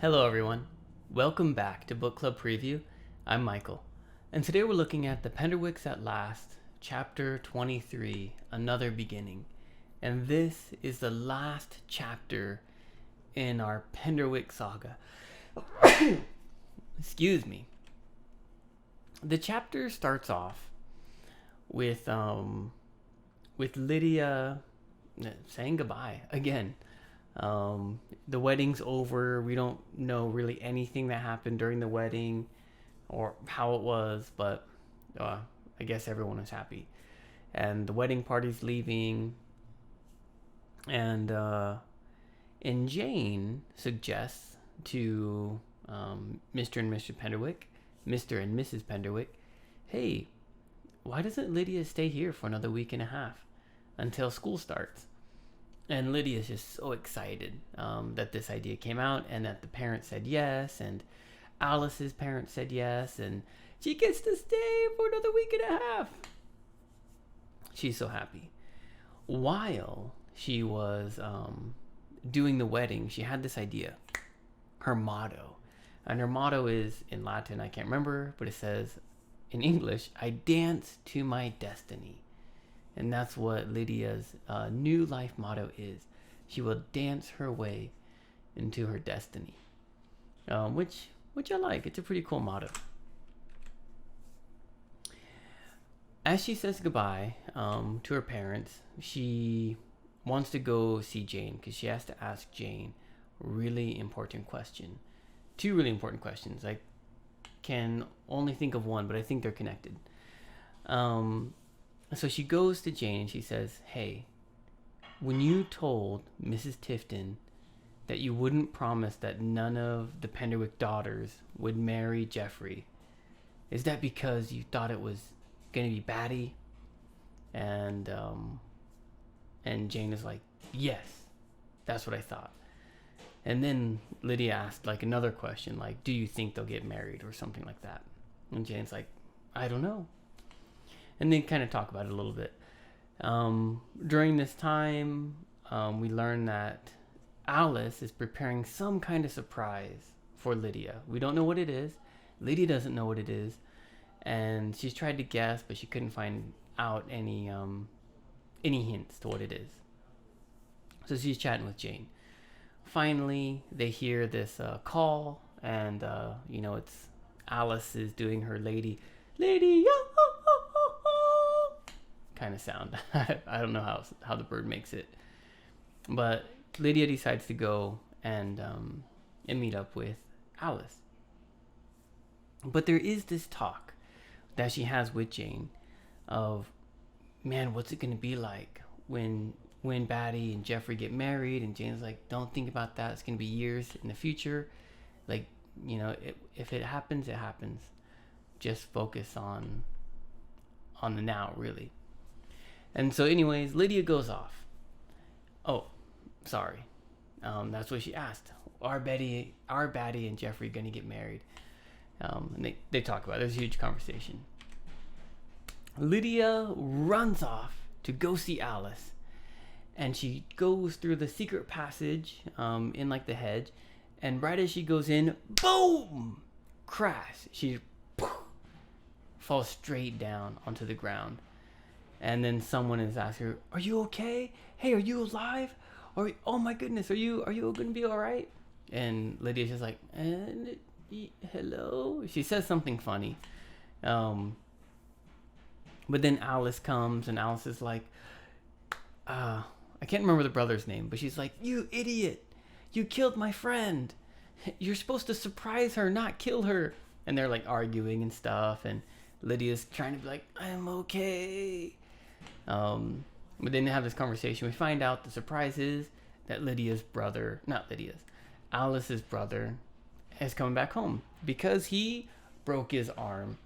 Hello everyone, welcome back to Book Club Preview. I'm Michael, and today we're looking at the Penderwicks At Last, Chapter 23, Another Beginning. And this is the last chapter in our Penderwick saga. Excuse me. The chapter starts off with Lydia saying goodbye again. The wedding's over. We don't know really anything that happened during the wedding or how it was, but I guess everyone is happy. And the wedding party's leaving, and Jane suggests to Mr. and Mr. Penderwick, Mr. and Mrs. Penderwick, hey, why doesn't Lydia stay here for another week and a half until school starts? And Lydia's just so excited that this idea came out and that the parents said yes, and Alice's parents said yes, and she gets to stay for another week and a half. She's so happy. While she was doing the wedding, she had this idea, her motto. And her motto is in Latin, I can't remember, but it says in English, I dance to my destiny. And that's what Lydia's new life motto is. She will dance her way into her destiny, which I like. It's a pretty cool motto. As she says goodbye to her parents, she wants to go see Jane because she has to ask Jane a really important question. Two really important questions. I can only think of one, but I think they're connected. So she goes to Jane and she says, hey, when you told Mrs. Tifton that you wouldn't promise that none of the Penderwick daughters would marry Jeffrey, is that because you thought it was going to be batty? And Jane is like, yes, that's what I thought. And then Lydia asked like another question, like, do you think they'll get married or something like that? And Jane's like, I don't know. And then kind of talk about it a little bit. During this time, we learn that Alice is preparing some kind of surprise for Lydia. We don't know what it is. Lydia doesn't know what it is. And she's tried to guess, but she couldn't find out any hints to what it is. So she's chatting with Jane. Finally, they hear this call, and it's Alice is doing her lady kind of sound. I don't know how the bird makes it, but Lydia decides to go and meet up with Alice. But there is this talk that she has with Jane of, man, what's it going to be like when Batty and Jeffrey get married? And Jane's like, don't think about that. It's going to be years in the future. Like, if it happens, it happens. Just focus on the now, really. And so anyways, Lydia goes off. Oh, sorry. That's what she asked. Are Batty and Jeffrey going to get married? And they talk about it. There's a huge conversation. Lydia runs off to go see Alice. And she goes through the secret passage in like the hedge. And right as she goes in, boom! Crash. She falls straight down onto the ground. And then someone is asking her, are you okay? Hey, are you alive? Oh my goodness, are you going to be all right? And Lydia's just like, hello? She says something funny. But then Alice comes, and Alice is like, I can't remember the brother's name, but she's like, you idiot. You killed my friend. You're supposed to surprise her, not kill her. And they're like arguing and stuff, and Lydia's trying to be like, I'm okay. But then they have this conversation. We find out the surprise is that Alice's brother is coming back home because he broke his arm.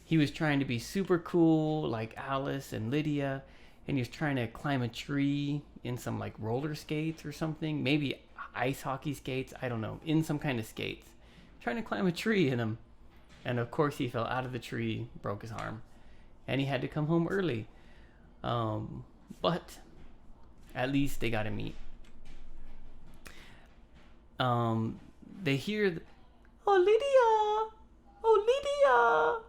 He was trying to be super cool like Alice and Lydia, and he was trying to climb a tree in some like roller skates or something, maybe ice hockey skates, I don't know, in some kind of skates, trying to climb a tree in them. And of course he fell out of the tree, broke his arm, and he had to come home early. But at least they got to meet. they hear, "Oh, Lydia! Oh,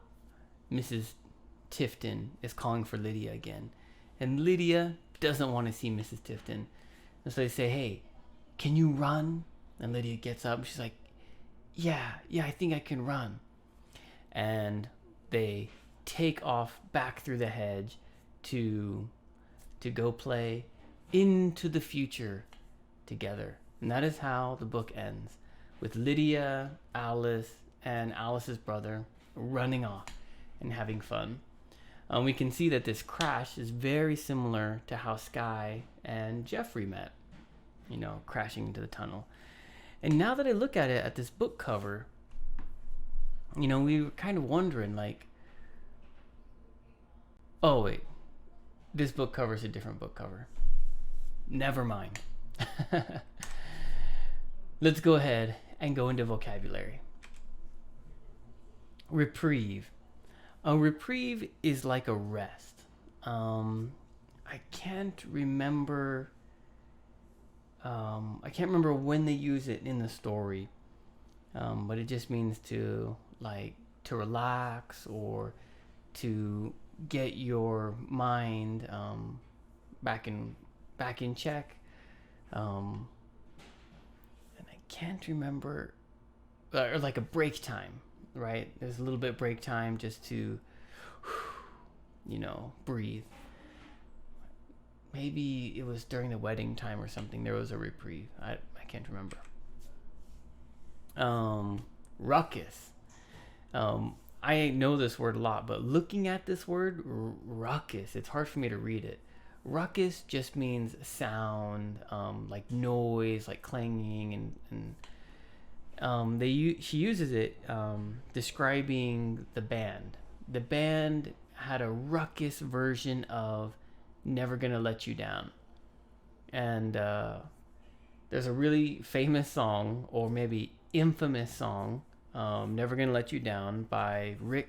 Lydia!" Mrs. Tifton is calling for Lydia again. And Lydia doesn't want to see Mrs. Tifton. And so they say, "Hey, can you run?" And Lydia gets up. She's like, yeah, I think I can run. And they take off back through the hedge to go play into the future together. And that is how the book ends, with Lydia, Alice, and Alice's brother running off and having fun. We can see that this crash is very similar to how Sky and Jeffrey met, crashing into the tunnel. And now that I look at it, at this book cover, we were kind of wondering, like, oh wait, this book cover is a different book cover. Never mind. Let's go ahead and go into vocabulary. Reprieve. A reprieve is like a rest. I can't remember when they use it in the story, but it just means to relax or to get your mind back in check. And I can't remember, or like a break time, right? There's a little bit of break time just to, breathe. Maybe it was during the wedding time or something. There was a reprieve. I can't remember. Ruckus. I know this word a lot, but looking at this word, ruckus, it's hard for me to read it. Ruckus just means sound, like noise, like clanging, and she uses it describing the band. The band had a ruckus version of "Never Gonna Let You Down," and there's a really famous song, or maybe infamous song, "Never Gonna Let You Down" by Rick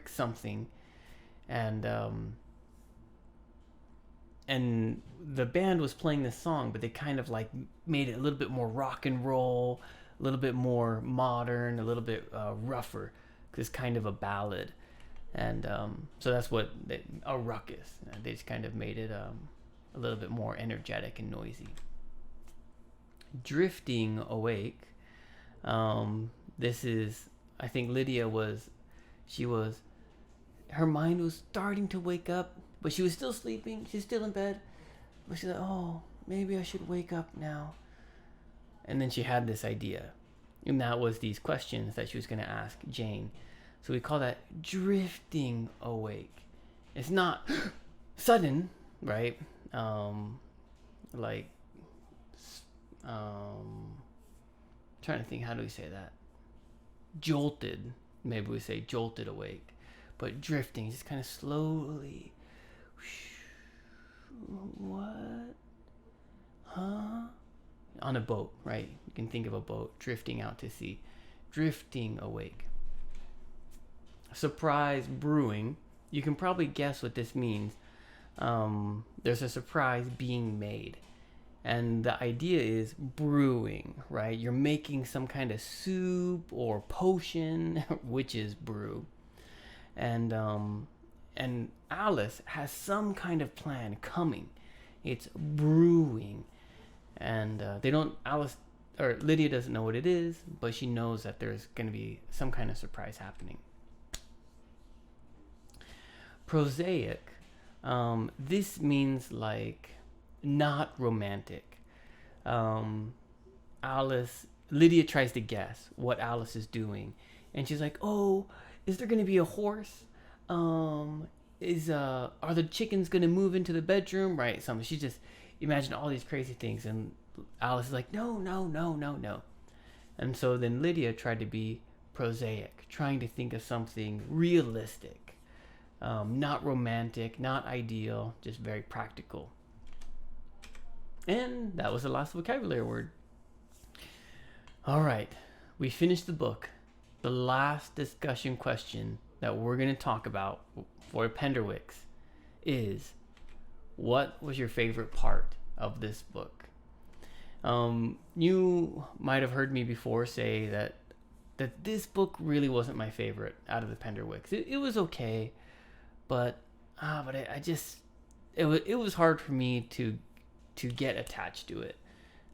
something, and the band was playing this song, but they kind of like made it a little bit more rock and roll, a little bit more modern, a little bit rougher, because it's kind of a ballad. And so that's what a ruckus. They just kind of made it a little bit more energetic and noisy. Drifting awake. This is, I think Lydia her mind was starting to wake up, but she was still sleeping. She's still in bed. But she's like, oh, maybe I should wake up now. And then she had this idea. And that was these questions that she was going to ask Jane. So we call that drifting awake. It's not sudden, right? Trying to think, how do we say that? Jolted. Maybe we say jolted awake. But drifting, just kind of slowly. What? Huh? On a boat, right? You can think of a boat drifting out to sea. Drifting awake. Surprise brewing. You can probably guess what this means. There's a surprise being made. And the idea is brewing, right? You're making some kind of soup or potion, which is brew. And Alice has some kind of plan coming. It's brewing. And Lydia doesn't know what it is, but she knows that there's going to be some kind of surprise happening. Prosaic. This means like not romantic. Lydia tries to guess what Alice is doing, and she's like, "Oh, is there going to be a horse? Are the chickens going to move into the bedroom?" Right? She just imagined all these crazy things, and Alice is like, "No." And so then Lydia tried to be prosaic, trying to think of something realistic. Not romantic, not ideal, just very practical. And that was the last vocabulary word. All right, we finished the book. The last discussion question that we're going to talk about for Penderwicks is, what was your favorite part of this book? You might have heard me before say that this book really wasn't my favorite out of the Penderwicks. It was okay, but I just it was hard for me to get attached to it.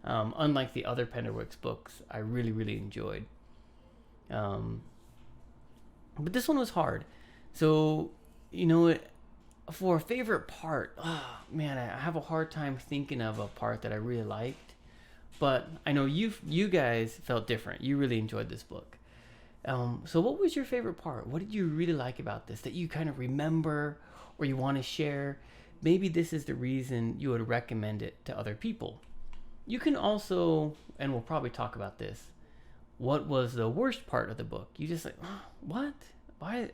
Unlike the other Penderwicks books, I really enjoyed. But this one was hard. So, for a favorite part, oh man, I have a hard time thinking of a part that I really liked. But I know you guys felt different. You really enjoyed this book. So what was your favorite part? What did you really like about this that you kind of remember or you want to share? Maybe this is the reason you would recommend it to other people. You can also, and we'll probably talk about this, what was the worst part of the book? You just like, oh, what? Why?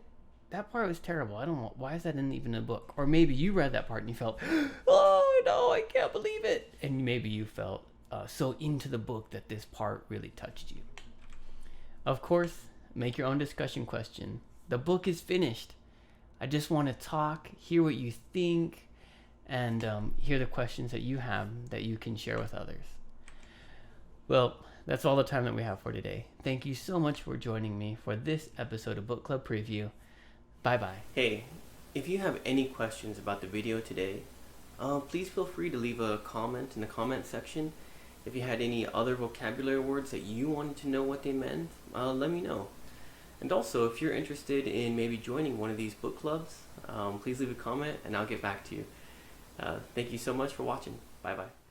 That part was terrible. I don't know. Why is that even in a book? Or maybe you read that part and you felt, oh no, I can't believe it. And maybe you felt so into the book that this part really touched you. Of course, make your own discussion question. The book is finished. I just want to talk, hear what you think, and hear the questions that you have that you can share with others. Well, that's all the time that we have for today. Thank you so much for joining me for this episode of Book Club Preview. Bye-bye. Hey, if you have any questions about the video today, please feel free to leave a comment in the comment section. If you had any other vocabulary words that you wanted to know what they meant, let me know. And also, if you're interested in maybe joining one of these book clubs, please leave a comment and I'll get back to you. Thank you so much for watching. Bye-bye.